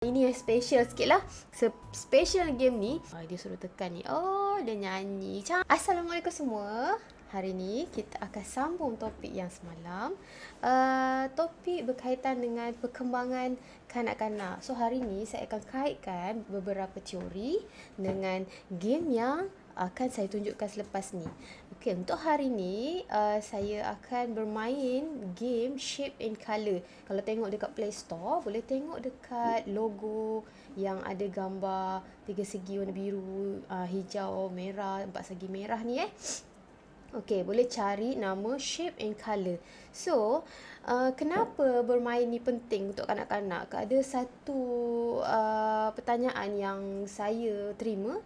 Ini yang special sikit lah. Special game ni, dia suruh tekan ni. Oh, dia nyanyi. Assalamualaikum semua. Hari ni kita akan sambung topik yang semalam. Topik berkaitan dengan perkembangan kanak-kanak. So hari ni saya akan kaitkan beberapa teori dengan game yang akan saya tunjukkan selepas ni. Okey, untuk hari ni saya akan bermain game Shape and Colour. Kalau tengok dekat Play Store, boleh tengok dekat logo yang ada gambar tiga segi warna biru, hijau, merah, empat segi merah ni Okey, boleh cari nama Shape and Colour. So, kenapa bermain ni penting untuk kanak-kanak? Ada satu pertanyaan yang saya terima.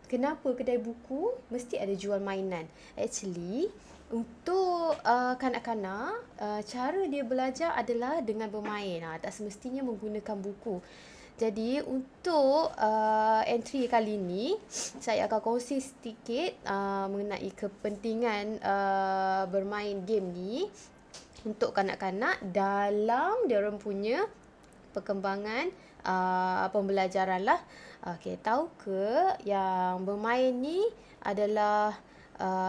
Kenapa kedai buku mesti ada jual mainan? Actually, untuk kanak-kanak, cara dia belajar adalah dengan bermain. Tak semestinya menggunakan buku. Jadi, untuk entry kali ni, saya akan kongsi sedikit mengenai kepentingan bermain game ni untuk kanak-kanak dalam diorang punya perkembangan pembelajaran lah. Okey, tahu ke yang bermain ni adalah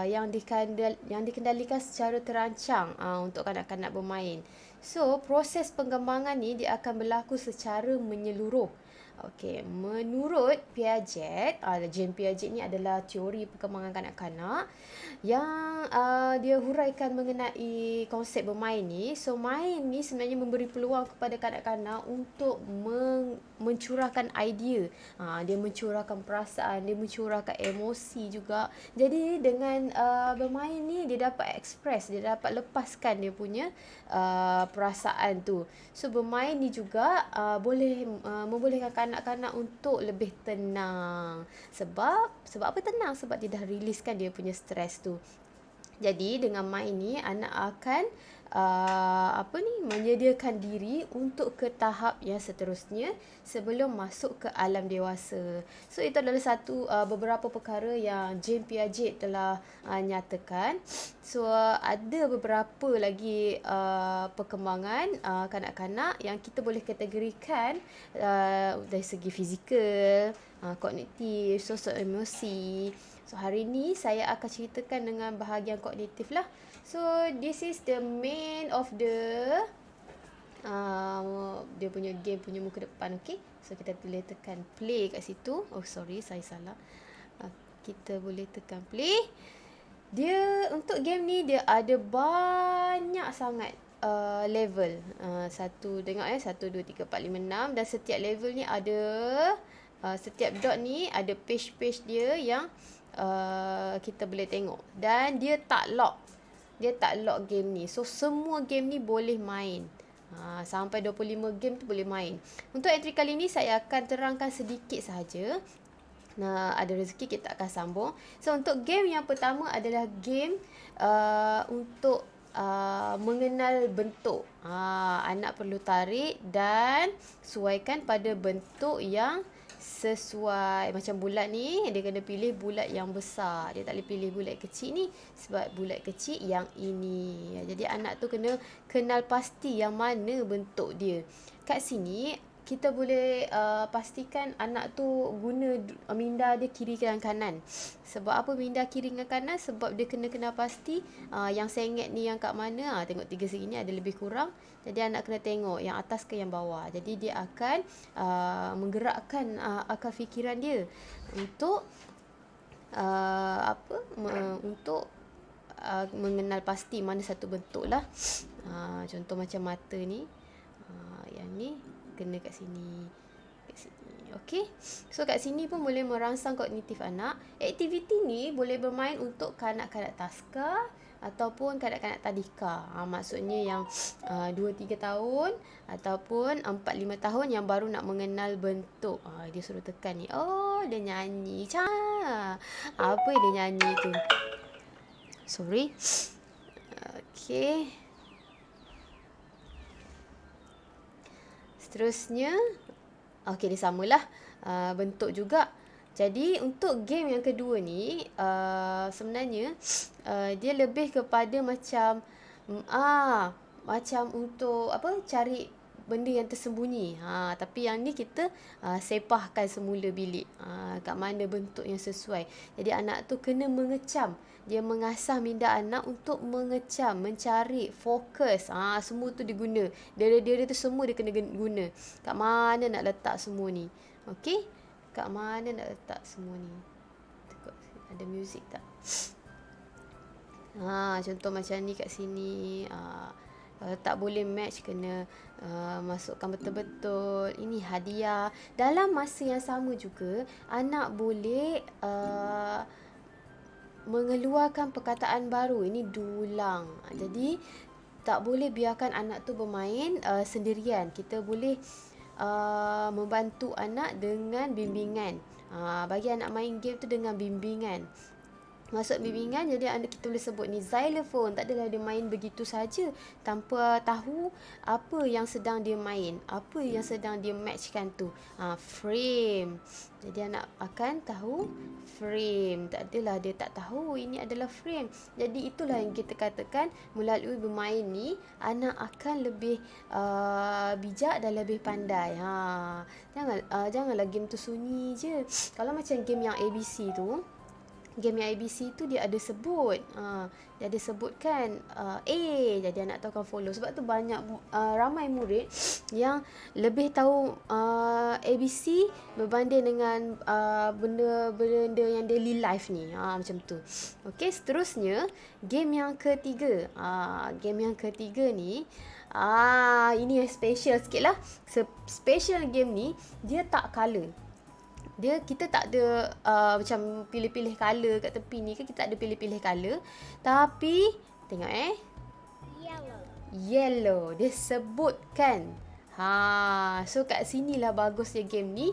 yang dikendalikan secara terancang untuk kanak-kanak bermain. So, proses pengembangan ni dia akan berlaku secara menyeluruh. Okey, menurut Piaget, Jean Piaget ni adalah teori perkembangan kanak-kanak yang dia huraikan mengenai konsep bermain ni. So, main ni sebenarnya memberi peluang kepada kanak-kanak untuk mencurahkan idea. Dia mencurahkan perasaan, dia mencurahkan emosi juga. Jadi, dengan bermain ni dia dapat express, dia dapat lepaskan dia punya perasaan tu. So, bermain ni juga boleh membolehkan kanak-kanak untuk lebih tenang. Sebab apa tenang? Sebab dia dah riliskan dia punya stres tu. Jadi dengan main ni anak akan menyediakan diri untuk ke tahap yang seterusnya sebelum masuk ke alam dewasa. So itu adalah beberapa perkara yang Jean Piaget telah nyatakan. So ada beberapa lagi perkembangan kanak-kanak yang kita boleh kategorikan dari segi fizikal, kognitif, sosial emosi. So hari ni saya akan ceritakan dengan bahagian kognitif lah. So this is the main of the dia punya game punya muka depan. Okay, so kita boleh tekan play kat situ. Oh sorry, saya salah. Kita boleh tekan play. Dia untuk game ni dia ada banyak sangat level. Tengok 1, 2, 3, 4, 5, 6. Dan setiap level ni ada setiap dot ni ada page-page dia yang kita boleh tengok. Dan dia tak lock game ni. So semua game ni boleh main. Sampai 25 game tu boleh main. Untuk entry kali ni saya akan terangkan sedikit sahaja. Ada rezeki kita akan sambung. So untuk game yang pertama adalah game untuk mengenal bentuk. Anak perlu tarik dan sesuaikan pada bentuk yang sesuai. Macam bulat ni, dia kena pilih bulat yang besar. Dia tak boleh pilih bulat kecil ni sebab bulat kecil yang ini. Jadi anak tu kena kenal pasti yang mana bentuk dia. Kat sini kita boleh pastikan anak tu guna minda dia kiri dan kanan. Sebab apa minda kiri dan kanan? Sebab dia kena kenal pasti yang sengit ni yang kat mana. Tengok tiga segi ni ada lebih kurang. Jadi anak kena tengok yang atas ke yang bawah. Jadi dia akan menggerakkan akal fikiran dia untuk untuk mengenal pasti mana satu bentuk lah. Contoh macam mata ni. Yang ni kena kat sini. Okey. So kat sini pun boleh merangsang kognitif anak. Aktiviti ni boleh bermain untuk kanak-kanak taska ataupun kanak-kanak tadika. Maksudnya yang 2-3 tahun ataupun 4-5 tahun yang baru nak mengenal bentuk. Dia suruh tekan ni. Oh, dia nyanyi. Apa dia nyanyi tu? Sorry. Okey. Seterusnya, okey, dia samalah bentuk juga. Jadi untuk game yang kedua ni sebenarnya dia lebih kepada macam untuk cari benda yang tersembunyi. Tapi yang ni kita sepahkan semula bilik. Kat mana bentuk yang sesuai. Jadi anak tu kena mengecam. Dia mengasah minda anak untuk mengecam, mencari, fokus. Semua tu diguna. Dia tu semua dia kena guna. Kat mana nak letak semua ni? Okey? Kat mana nak letak semua ni? Tengok ada muzik tak? Contoh macam ni kat sini. Kalau tak boleh match, kena masukkan betul-betul. Ini hadiah. Dalam masa yang sama juga, anak boleh mengeluarkan perkataan baru. Ini dulang. Jadi tak boleh biarkan anak tu bermain sendirian. Kita boleh membantu anak dengan bimbingan. Bagi anak main game tu dengan bimbingan. Masuk bimbingan, jadi kita boleh sebut ni xylophone. Tak adalah dia main begitu saja tanpa tahu apa yang sedang dia main, apa yang sedang dia matchkan tu. Frame. Jadi anak akan tahu frame. Tak adalah dia tak tahu ini adalah frame. Jadi itulah yang kita katakan, melalui bermain ni anak akan lebih bijak dan lebih pandai. Janganlah game tu sunyi je. Kalau macam game yang ABC tu, game yang ABC tu dia ada sebut. Dia ada sebutkan A. Jadi anak tu akan follow. Sebab tu banyak ramai murid yang lebih tahu ABC berbanding dengan benda-benda yang daily life ni. Macam tu. Okey, seterusnya game yang ketiga. Game yang ketiga ni ini yang special sikit lah. Special game ni dia tak colour. Kita tak ada macam pilih-pilih colour kat tepi ni kan, kita tak ada pilih-pilih colour. Tapi tengok yellow. Dia sebutkan. So kat sinilah bagusnya game ni.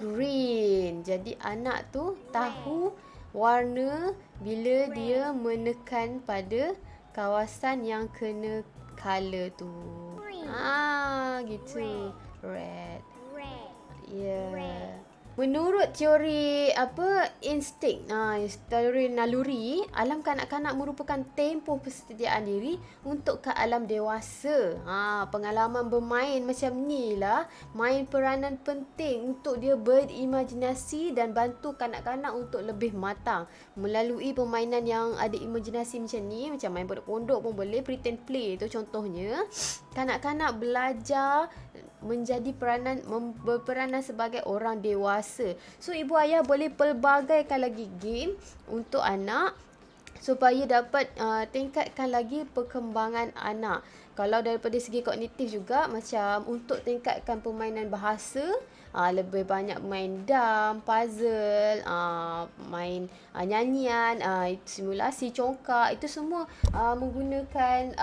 Green. Jadi anak tu tahu warna bila dia menekan pada kawasan yang kena colour tu. Gitu. Red. Yeah. Menurut teori insting, teori naluri, alam kanak-kanak merupakan tempoh persediaan diri untuk ke alam dewasa. Pengalaman bermain macam ni lah, main peranan penting untuk dia berimajinasi dan bantu kanak-kanak untuk lebih matang. Melalui permainan yang ada imajinasi macam ni, macam main pondok-pondok pun boleh, pretend play tu contohnya, kanak-kanak belajar menjadi berperanan sebagai orang dewasa. So ibu ayah boleh pelbagaikan lagi game untuk anak supaya dapat tingkatkan lagi perkembangan anak. Kalau daripada segi kognitif juga, macam untuk tingkatkan permainan bahasa, lebih banyak main dam, puzzle, main nyanyian, simulasi congkak, itu semua menggunakan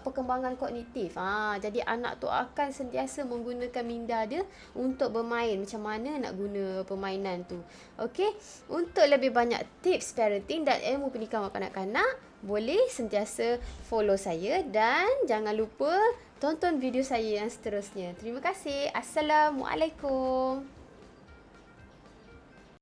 perkembangan kognitif. Jadi anak tu akan sentiasa menggunakan minda dia untuk bermain, macam mana nak guna permainan tu. Okey, untuk lebih banyak tips parenting dan ilmu pendidikan kanak-kanak, boleh sentiasa follow saya dan jangan lupa tonton video saya yang seterusnya. Terima kasih. Assalamualaikum.